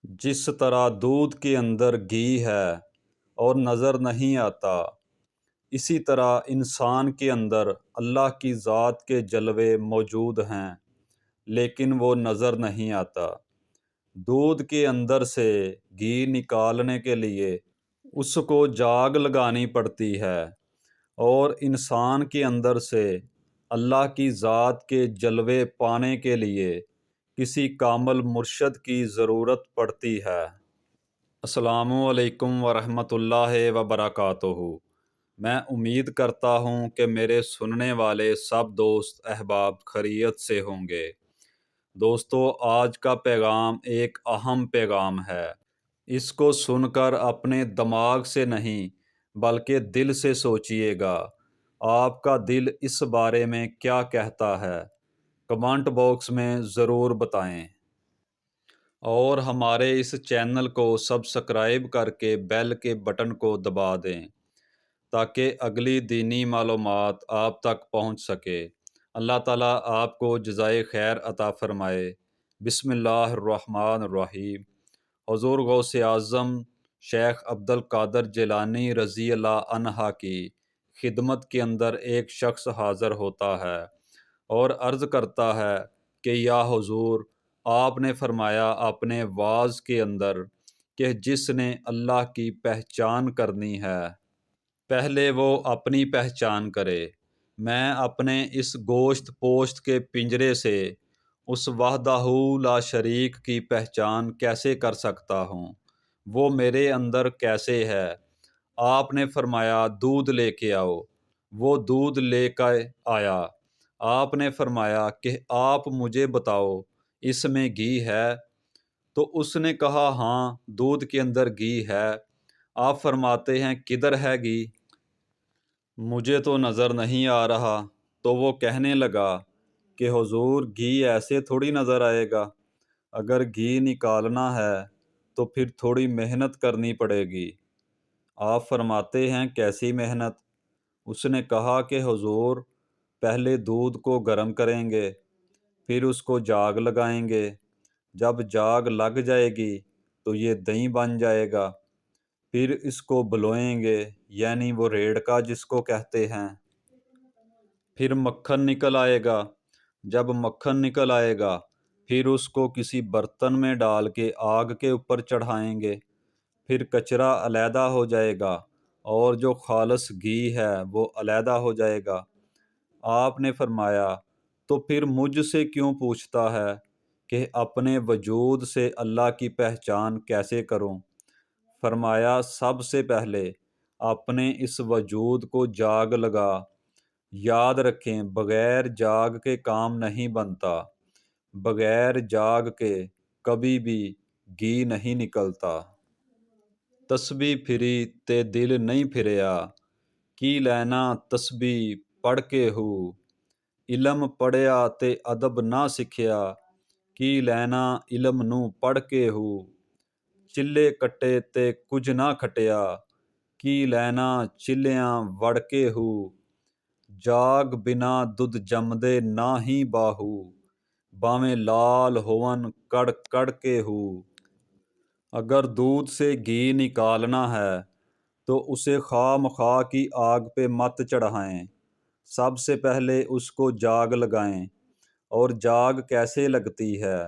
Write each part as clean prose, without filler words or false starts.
جس طرح دودھ کے اندر گھی ہے اور نظر نہیں آتا، اسی طرح انسان کے اندر اللہ کی ذات کے جلوے موجود ہیں لیکن وہ نظر نہیں آتا۔ دودھ کے اندر سے گھی نکالنے کے لیے اس کو جاگ لگانی پڑتی ہے، اور انسان کے اندر سے اللہ کی ذات کے جلوے پانے کے لیے کسی کامل مرشد کی ضرورت پڑتی ہے۔ السلام علیکم ورحمۃ اللہ وبرکاتہ۔ میں امید کرتا ہوں کہ میرے سننے والے سب دوست احباب خیریت سے ہوں گے۔ دوستو، آج کا پیغام ایک اہم پیغام ہے۔ اس کو سن کر اپنے دماغ سے نہیں بلکہ دل سے سوچئے گا۔ آپ کا دل اس بارے میں کیا کہتا ہے؟ کمنٹ باکس میں ضرور بتائیں۔ اور ہمارے اس چینل کو سبسکرائب کر کے بیل کے بٹن کو دبا دیں تاکہ اگلی دینی معلومات آپ تک پہنچ سکے۔ اللہ تعالیٰ آپ کو جزائے خیر عطا فرمائے۔ بسم اللہ الرحمن الرحیم۔ حضور غوث اعظم شیخ عبد القادر جیلانی رضی اللہ عنہ کی خدمت کے اندر ایک شخص حاضر ہوتا ہے اور عرض کرتا ہے کہ یا حضور، آپ نے فرمایا اپنے وعظ کے اندر کہ جس نے اللہ کی پہچان کرنی ہے پہلے وہ اپنی پہچان کرے۔ میں اپنے اس گوشت پوشت کے پنجرے سے اس وحدہ لا شریک کی پہچان کیسے کر سکتا ہوں؟ وہ میرے اندر کیسے ہے؟ آپ نے فرمایا دودھ لے کے آؤ۔ وہ دودھ لے کے آیا۔ آپ نے فرمایا کہ آپ مجھے بتاؤ اس میں گھی ہے؟ تو اس نے کہا ہاں، دودھ کے اندر گھی ہے۔ آپ فرماتے ہیں کدھر ہے گھی؟ مجھے تو نظر نہیں آ رہا۔ تو وہ کہنے لگا کہ حضور، گھی ایسے تھوڑی نظر آئے گا۔ اگر گھی نکالنا ہے تو پھر تھوڑی محنت کرنی پڑے گی۔ آپ فرماتے ہیں کیسی محنت؟ اس نے کہا کہ حضور، پہلے دودھ کو گرم کریں گے، پھر اس کو جاگ لگائیں گے۔ جب جاگ لگ جائے گی تو یہ دہی بن جائے گا۔ پھر اس کو بلوئیں گے، یعنی وہ ریڑکا جس کو کہتے ہیں۔ پھر مکھن نکل آئے گا۔ جب مکھن نکل آئے گا پھر اس کو کسی برتن میں ڈال کے آگ کے اوپر چڑھائیں گے۔ پھر کچرا علیحدہ ہو جائے گا اور جو خالص گھی ہے وہ علیحدہ ہو جائے گا۔ آپ نے فرمایا تو پھر مجھ سے کیوں پوچھتا ہے کہ اپنے وجود سے اللہ کی پہچان کیسے کروں؟ فرمایا سب سے پہلے اپنے اس وجود کو جاگ لگا۔ یاد رکھیں، بغیر جاگ کے کام نہیں بنتا۔ بغیر جاگ کے کبھی بھی گھی نہیں نکلتا۔ تسبیح پھری تے دل نہیں پھریا، کی لینا تسبیح پڑھ کے ہو۔ علم پڑھیا تے ادب نہ سکھیا، کی لینا علم نو پڑھ کے ہو۔ چلے کٹے تے کچھ نہ کھٹیا، کی لینا چلیاں وڑ کے ہو۔ جاگ بنا دودھ جمدے نہ ہی باہو، باویں لال ہون کڑ کڑ کے ہو۔ اگر دودھ سے گھی نکالنا ہے تو اسے خواہ مخواہ کی آگ پہ مت چڑھائیں۔ سب سے پہلے اس کو جاگ لگائیں۔ اور جاگ کیسے لگتی ہے؟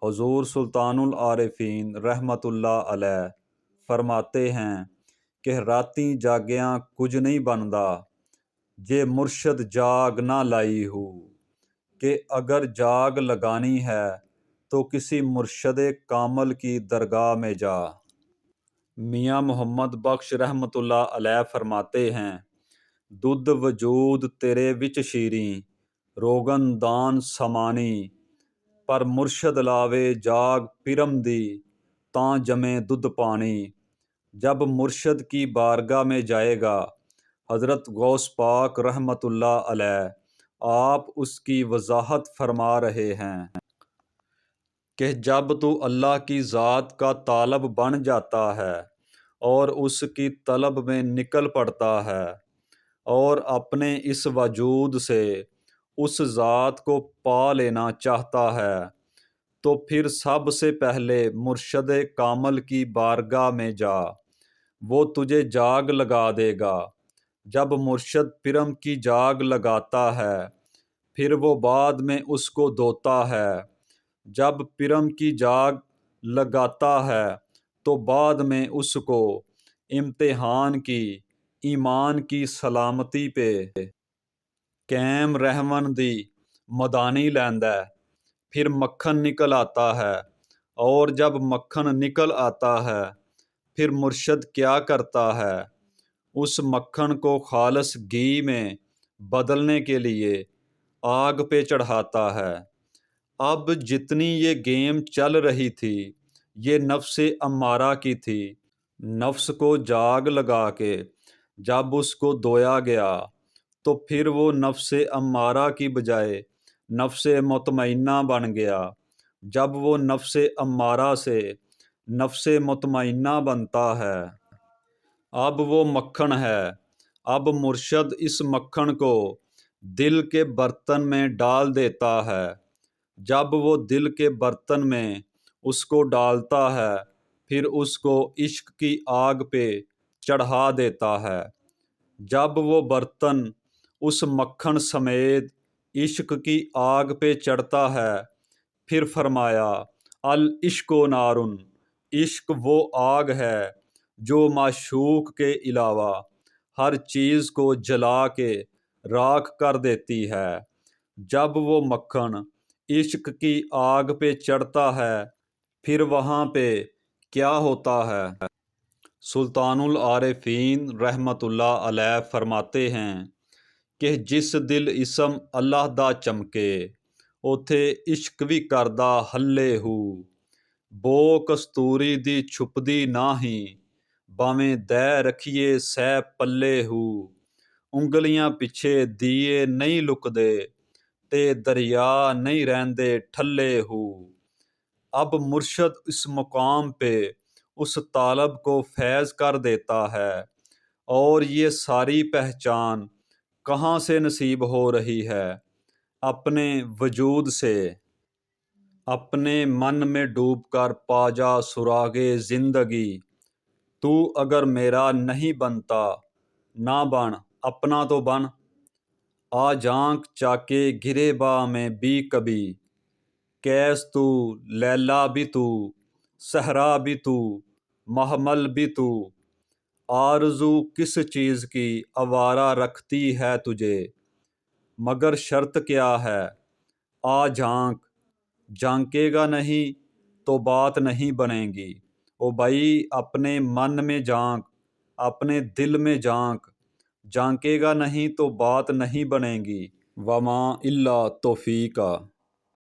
حضور سلطان العارفین رحمت اللہ علیہ فرماتے ہیں کہ راتیں جاگیاں کچھ نہیں بندا، جے مرشد جاگ نہ لائی ہو۔ کہ اگر جاگ لگانی ہے تو کسی مرشد کامل کی درگاہ میں جا۔ میاں محمد بخش رحمت اللہ علیہ فرماتے ہیں دودھ وجود تیرے وچ شیریں، روغن دان سمانی، پر مرشد لاوے جاگ پرم دی، تاں جمے دودھ پانی۔ جب مرشد کی بارگاہ میں جائے گا حضرت غوث پاک رحمت اللہ علیہ، آپ اس کی وضاحت فرما رہے ہیں کہ جب تو اللہ کی ذات کا طالب بن جاتا ہے اور اس کی طلب میں نکل پڑتا ہے اور اپنے اس وجود سے اس ذات کو پا لینا چاہتا ہے تو پھر سب سے پہلے مرشد کامل کی بارگاہ میں جا، وہ تجھے جاگ لگا دے گا۔ جب مرشد پرم کی جاگ لگاتا ہے پھر وہ بعد میں اس کو دھوتا ہے۔ جب پرم کی جاگ لگاتا ہے تو بعد میں اس کو امتحان کی، ایمان کی سلامتی پہ قائم رہون دی مدانی لیندا ہے۔ پھر مکھن نکل آتا ہے، اور جب مکھن نکل آتا ہے پھر مرشد کیا کرتا ہے، اس مکھن کو خالص گھی میں بدلنے کے لیے آگ پہ چڑھاتا ہے۔ اب جتنی یہ گیم چل رہی تھی یہ نفس امارہ کی تھی۔ نفس کو جاگ لگا کے جب اس کو دھویا گیا تو پھر وہ نفس امارہ کی بجائے نفس مطمئنہ بن گیا۔ جب وہ نفس امارہ سے نفس مطمئنہ بنتا ہے اب وہ مکھن ہے۔ اب مرشد اس مکھن کو دل کے برتن میں ڈال دیتا ہے۔ جب وہ دل کے برتن میں اس کو ڈالتا ہے پھر اس کو عشق کی آگ پہ چڑھا دیتا ہے۔ جب وہ برتن اس مکھن سمیت عشق کی آگ پہ چڑھتا ہے پھر فرمایا العشق نارن، عشق وہ آگ ہے جو معشوق کے علاوہ ہر چیز کو جلا کے راکھ کر دیتی ہے۔ جب وہ مکھن عشق کی آگ پہ چڑھتا ہے پھر وہاں پہ کیا ہوتا ہے؟ سلطان العارفین رحمۃ اللہ علیہ فرماتے ہیں کہ جس دل اسم اللہ دا چمکے اوتھے عشق بھی کردا ہلے ہو، بو کستوری دی چھپدی ناہی باویں دے رکھیے سہ پلے ہو، انگلیاں پیچھے دیے نہیں لکدے تے دریا نہیں رہندے ٹھلے ہو۔ اب مرشد اس مقام پہ اس طالب کو فیض کر دیتا ہے، اور یہ ساری پہچان کہاں سے نصیب ہو رہی ہے؟ اپنے وجود سے۔ اپنے من میں ڈوب کر پا جا سراغِ زندگی، تو اگر میرا نہیں بنتا نہ بن اپنا تو بن، آ جھانک چاکے گریباں میں بھی کبھی، کیس تو لیلا بھی تو صحرا بھی تو محمل بھی تو، آرزو کس چیز کی آوارہ رکھتی ہے تجھے، مگر شرط کیا ہے آ جھانک، جھانکے گا نہیں تو بات نہیں بنے گی۔ او بھائی اپنے من میں جھانک، اپنے دل میں جھانک، جھانکے گا نہیں تو بات نہیں بنے گی۔ وما الا توفیقا۔